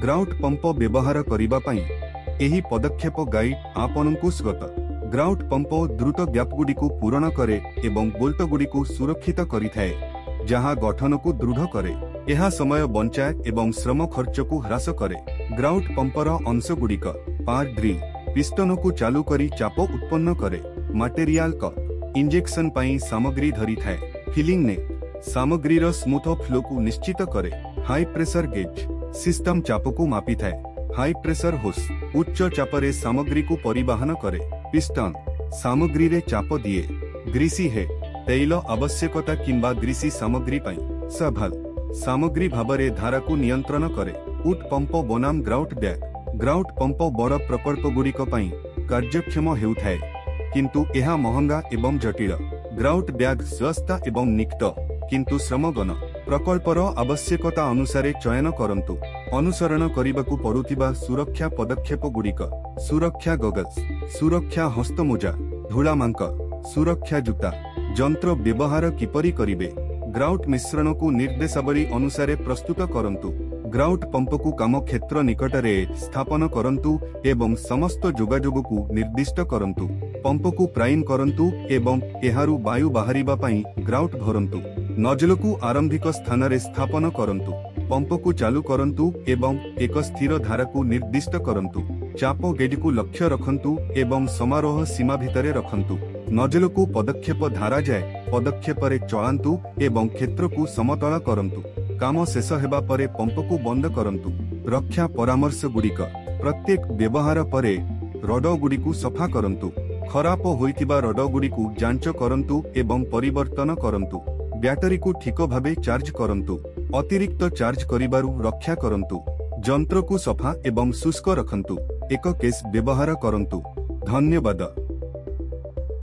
Grout pump व्यवहार करिबा पई एही पदक्षेप गाइड आपनकु स्वागत। ग्राउट पंप द्रुत गैपगुड़िकु पूरण करे एवं बोल्टगुड़िकु सुरक्षित करिथाए, जहां गठनकु दृढ़ करे। यह समय बंचाए एवं श्रम खर्चकु ह्रास करे। ग्राउट पंपर अंशगुड़िक पार्ट ड्रिल पिस्टन को चालू करी चाप उत्पन्न करे। मटेरियल कप इंजेक्शन पाई सामग्री धरी थाए। फिलिंग नेट सामग्रीर स्मूथ फ्लो को निश्चित करे। हाई प्रेशर गेज सिस्टम चाप को मापी थाए। हाई प्रेशर होस उच्च चापरे सामग्री को परिवहन करे। पिस्टन सामग्री रे चाप दिए। ग्रीसी है तैल आवश्यकता किंबा ग्रीसी सामग्री पाई। सभल सामग्री भावरे धारा को नियंत्रण करे। उट पंप बनाम ग्राउट बैग ग्राउट पंप बड़ प्रकल्प गुड़िक पई कार्यक्षम हेउथाए, किंतु यह महंगा एवं जटिल। ग्राउट बैग सस्ता एवं निकट किंतु श्रमगन। प्रकल्पर आवश्यकता अनुसारे चयन करंतु। अनुसरण करिबाकु पड़ुथिबा सुरक्षा पदक्षेप गुड़िक सुरक्षा गगल्स, सुरक्षा हस्तमोजा, धूलामांक, सुरक्षा जूता। यंत्र व्यवहार किपरि करिवे। ग्राउट मिश्रण को निर्देशावली अनुसारे प्रस्तुत करंतु। ग्राउट पंप को काम क्षेत्र निकट में स्थापन करंतु एवं समस्त जोगाजोग को निर्दिष्ट करंतु। पंप को प्राइम करंतु एवं एहारु वायु बाहरिबा पई ग्राउट भरंतु। नजल को आरंभिक स्थान रे स्थापन करंतु। पंप को चालू करंतु एवं एक स्थिर धारा को निर्दिष्ट करंतु। चाप गेज को लक्ष्य रखंतु एवं समारोह सीमा भितरे रखंतु। नजल को पदक्षेप धारा जाए पदक्षेप रे चलांतु एवं क्षेत्र को समतल करंतु। काम शेष हेबा परे पंप को बंद करंतु। रक्षा परामर्श गुड़िक प्रत्येक व्यवहार परे रड गुड़िकु सफा करंतु। खराब होइतिबा रड गुड़िकु जांच करंतु एवं परिवर्तन करंतु। बैटरी को ठीक भावे चार्ज करंतु। अतिरिक्त चार्ज करिबारु रक्षा करंतु। यंत्र को सफा एवं शुष्क रखंतु। एक केस व्यवहार करंतु। धन्यवाद।